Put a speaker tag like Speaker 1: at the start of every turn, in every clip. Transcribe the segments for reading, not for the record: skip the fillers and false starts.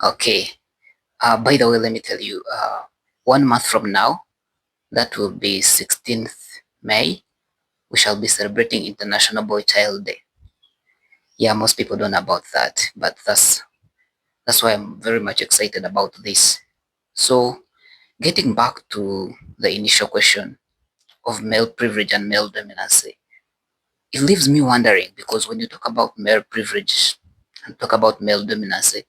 Speaker 1: Okay. By the way, let me tell you, 1 month from now, that will be 16th May, we shall be celebrating International Boy Child Day. Yeah, most people don't know about that, but that's why I'm very much excited about this. So, getting back to the initial question of male privilege and male dominancy, it leaves me wondering because when you talk about male privilege and talk about male dominancy,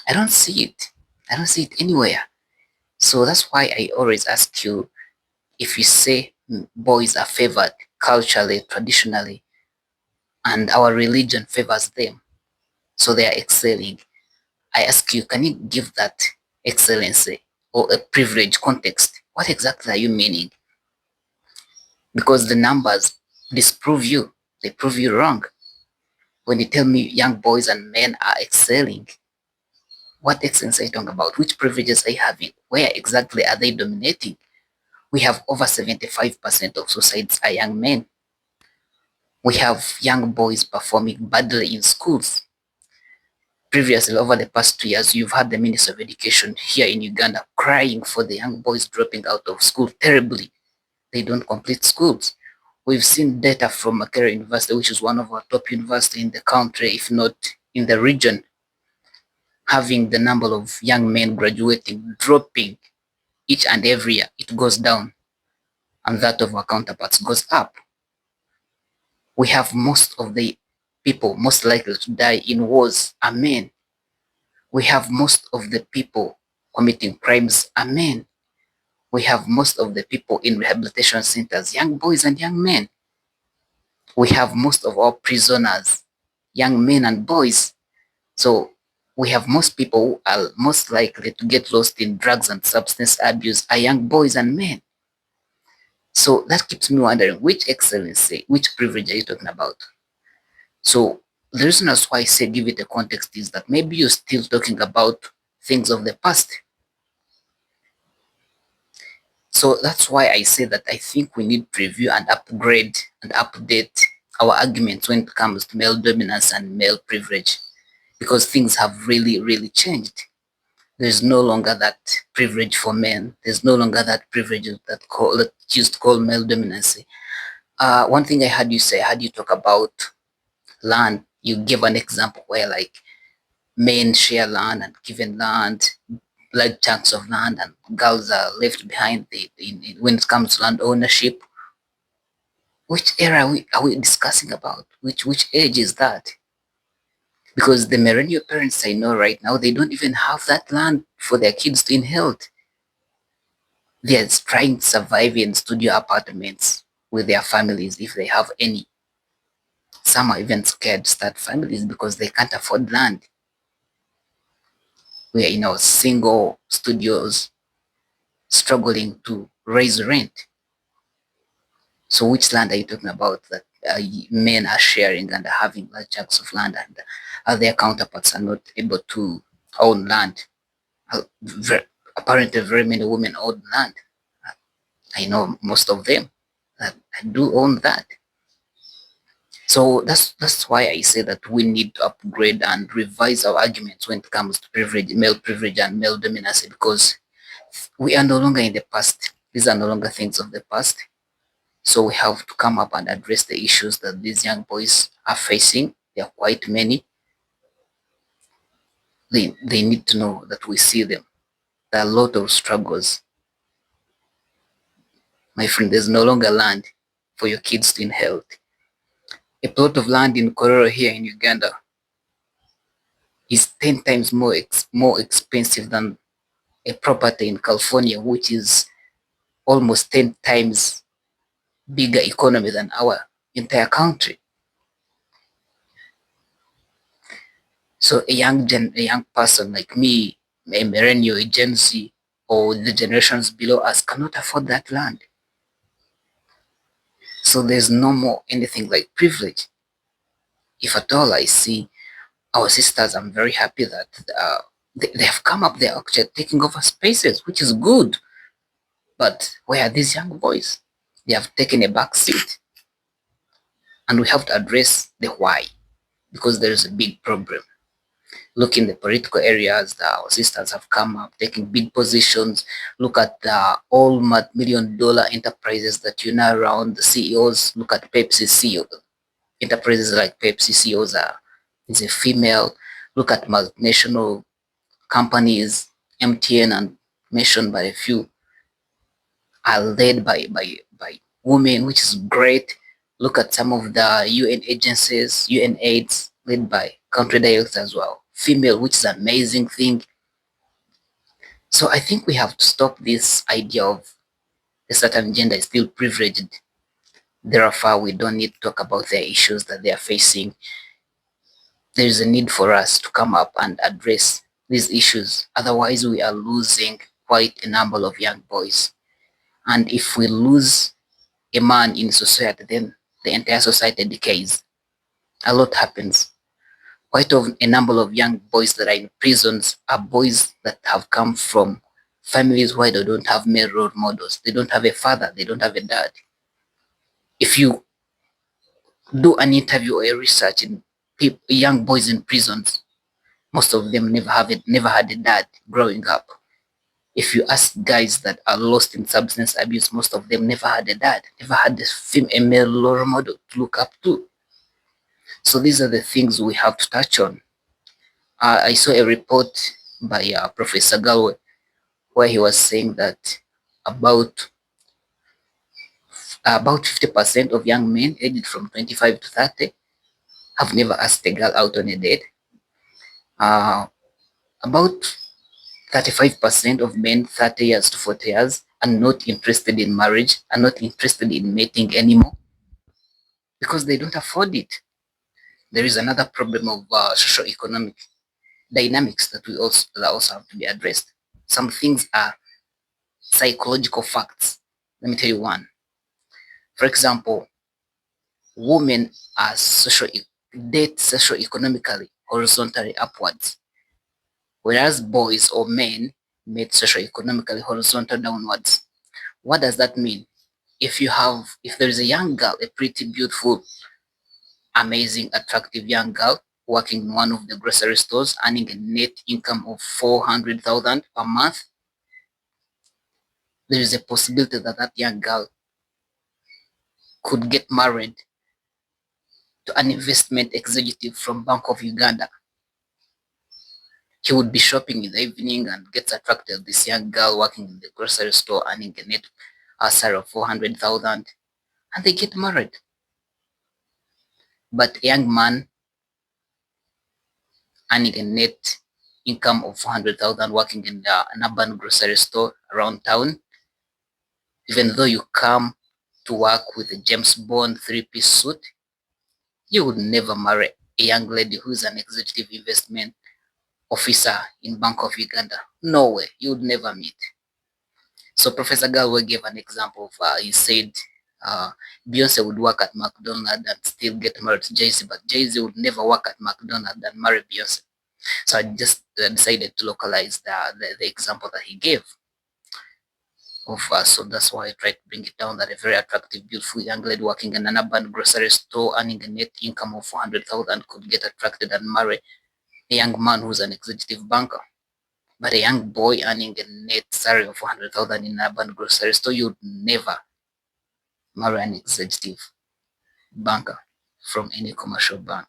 Speaker 1: I don't see it. I don't see it anywhere. So that's why I always ask you, if you say boys are favored culturally, traditionally, and our religion favors them, so they are excelling, I ask you, can you give that excellency or a privilege context? What exactly are you meaning? Because the numbers disprove you, they prove you wrong. When you tell me young boys and men are excelling, what excellence are you talking about? Which privileges are you having? Where exactly are they dominating? We have over 75% of suicides are young men. We have young boys performing badly in schools. Previously, over the past 2 years, you've had the Minister of Education here in Uganda crying for the young boys dropping out of school terribly. They don't complete schools. We've seen data from Makerere University, which is one of our top universities in the country, if not in the region, having the number of young men graduating dropping each and every year. It goes down, and that of our counterparts goes up. We have most of the people most likely to die in wars are men. We have most of the people committing crimes are men. We have most of the people in rehabilitation centers, young boys and young men. We have most of our prisoners, young men and boys. So we have most people who are most likely to get lost in drugs and substance abuse are young boys and men. So that keeps me wondering, which excellency, which privilege are you talking about? So the reason as why I say give it a context is that maybe you're still talking about things of the past. So that's why I say that I think we need to review and upgrade and update our arguments when it comes to male dominance and male privilege, because things have really, really changed. There's no longer that privilege for men. There's no longer that privilege that used to call male dominancy. One thing I had you say, I had you talk about land. You gave an example where like men share land and given land, large chunks of land, and girls are left behind when it comes to land ownership. Which era are we discussing about? Which age is that? Because the millennial parents I know right now, they don't even have that land for their kids to inherit. They're trying to survive in studio apartments with their families if they have any. Some are even scared to start families because they can't afford land. We are in our single studios struggling to raise rent. So which land are you talking about that men are sharing and are having large chunks of land, and their counterparts are not able to own land? Apparently, very many women own land. I know most of them that do own that. So that's why I say that we need to upgrade and revise our arguments when it comes to male privilege and male dominancy, because we are no longer in the past. These are no longer things of the past. So we have to come up and address the issues that these young boys are facing. There are quite many. They need to know that we see them. There are a lot of struggles. My friend, there's no longer land for your kids to inherit. A plot of land in Kororo here in Uganda is 10 times more expensive than a property in California, which is almost 10 times bigger economy than our entire country. So a young person like me, a millennial, a Gen Z, or the generations below us cannot afford that land. So there's no more anything like privilege. If at all I see our sisters, I'm very happy that they have come up, they're actually taking over spaces, which is good. But where are these young boys? They have taken a back seat. And we have to address the why, because there is a big problem. Look in the political areas, our sisters have come up taking big positions. Look at the all million dollar enterprises that you know around the CEOs. Look at Pepsi CEO. Enterprises like Pepsi CEOs is a female. Look at multinational companies, MTN and mentioned by a few, are led by women, which is great. Look at some of the UN agencies, UN aids, led by country directors as well, female, which is an amazing thing. So I think we have to stop this idea of a certain gender is still privileged. Therefore, we don't need to talk about their issues that they are facing. There is a need for us to come up and address these issues. Otherwise, we are losing quite a number of young boys. And if we lose a man in society, then the entire society decays. A lot happens. Quite a number of young boys that are in prisons are boys that have come from families where they don't have male role models. They don't have a father. They don't have a dad. If you do an interview or a research in young boys in prisons, most of them never had a dad growing up. If you ask guys that are lost in substance abuse, most of them never had a dad, never had a male role model to look up to. So these are the things we have to touch on. I saw a report by Professor Galway where he was saying that about 50% of young men aged from 25 to 30 have never asked a girl out on a date. About 35% of men 30 years to 40 years are not interested in marriage, are not interested in mating anymore because they don't afford it. There is another problem of socio-economic dynamics that also have to be addressed. Some things are psychological facts. Let me tell you one. For example, women are date socio-economically horizontally upwards, whereas boys or men mate socio-economically horizontal downwards. What does that mean? If there is a young girl, a pretty beautiful, amazing, attractive young girl working in one of the grocery stores, earning a net income of 400,000 per month, there is a possibility that that young girl could get married to an investment executive from Bank of Uganda. He would be shopping in the evening and gets attracted to this young girl working in the grocery store, earning a net salary of 400,000, and they get married. But a young man earning a net income of 400,000 working in an urban grocery store around town, even though you come to work with a James Bond three-piece suit, you would never marry a young lady who's an executive investment officer in Bank of Uganda. No way, you would never meet. So Professor Galway gave an example of, he said Beyonce would work at McDonald's and still get married to Jay-Z, but Jay-Z would never work at McDonald's and marry Beyonce. So I just decided to localize the example that he gave of so that's why I tried to bring it down that a very attractive, beautiful young lady working in an urban grocery store earning a net income of 400,000 could get attracted and marry a young man who's an executive banker. But a young boy earning a net salary of 400,000 in an urban grocery store, you'd never marry an executive banker from any commercial bank.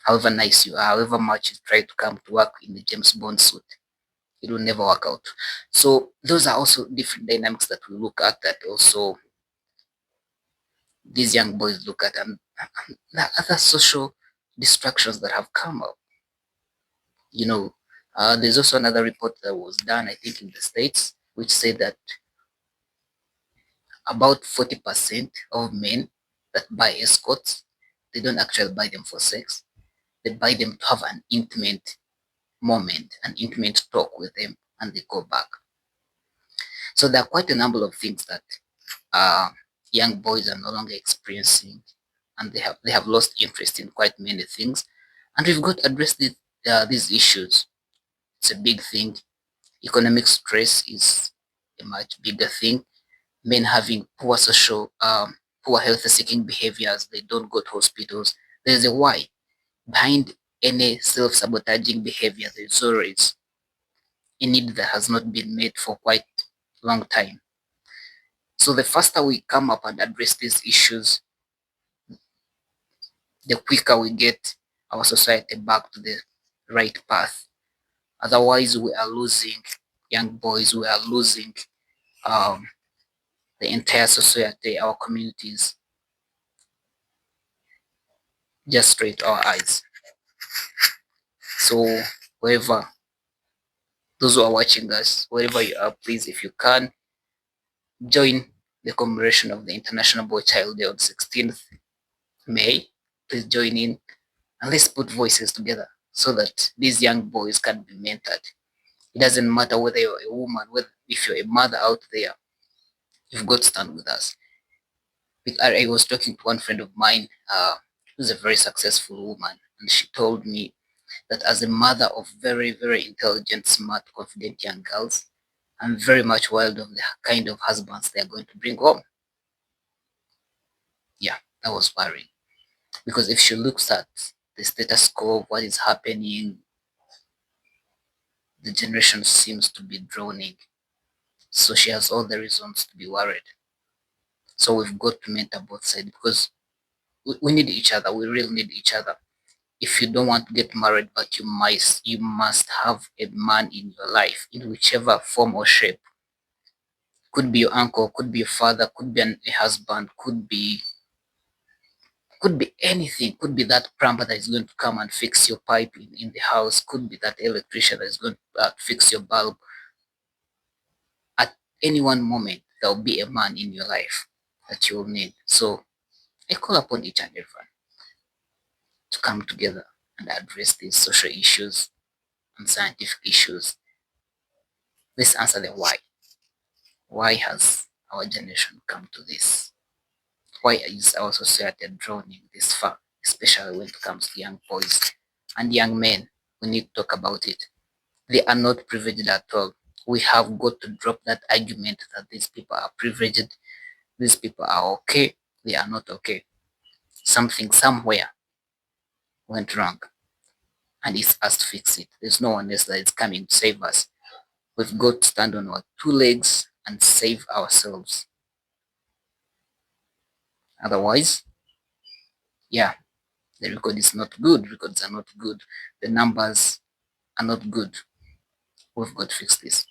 Speaker 1: However nice you are, however much you try to come to work in the James Bond suit, it will never work out. So those are also different dynamics that we look at, that also these young boys look at, and the other social distractions that have come up. You know, there's also another report that was done, I think, in the States, which said that about 40% of men that buy escorts, they don't actually buy them for sex. They buy them to have an intimate moment, an intimate talk with them, and they go back. So there are quite a number of things that young boys are no longer experiencing, and they have lost interest in quite many things. And we've got to address these issues. It's a big thing. Economic stress is a much bigger thing. Men having poor health seeking behaviors, they don't go to hospitals. There's a why behind any self-sabotaging behavior. There's always a need that has not been met for quite a long time. So the faster we come up and address these issues, the quicker we get our society back to the right path. Otherwise, we are losing young boys, we are losing um, the entire society, our communities, just straight our eyes. So, wherever those who are watching us, wherever you are, please, if you can, join the commemoration of the International Boy Child Day on 16th May. Please join in and let's put voices together so that these young boys can be mentored. It doesn't matter whether you're a woman, whether if you're a mother out there, you've got to stand with us. I was talking to one friend of mine who's a very successful woman, and she told me that as a mother of very, very intelligent, smart, confident young girls, I'm very much worried of the kind of husbands they're going to bring home. Yeah, that was worrying. Because if she looks at the status quo of what is happening, the generation seems to be droning. So she has all the reasons to be worried. So we've got to mentor both sides because we need each other. We really need each other. If you don't want to get married, but you must have a man in your life in whichever form or shape. Could be your uncle, could be your father, could be a husband, could be anything. Could be that plumber that is going to come and fix your pipe in the house. Could be that electrician that is going to fix your bulb. At any one moment, there will be a man in your life that you will need. So I call upon each and everyone to come together and address these social issues and scientific issues. Let's answer the why. Why has our generation come to this? Why is our society droning this far, especially when it comes to young boys and young men? We need to talk about it. They are not privileged at all. We have got to drop that argument that these people are privileged, these people are okay, they are not okay. Something somewhere went wrong, and it's us to fix it. There's no one else that is coming to save us. We've got to stand on our two legs and save ourselves. Otherwise, yeah, the record is not good. Records are not good. The numbers are not good. We've got to fix this.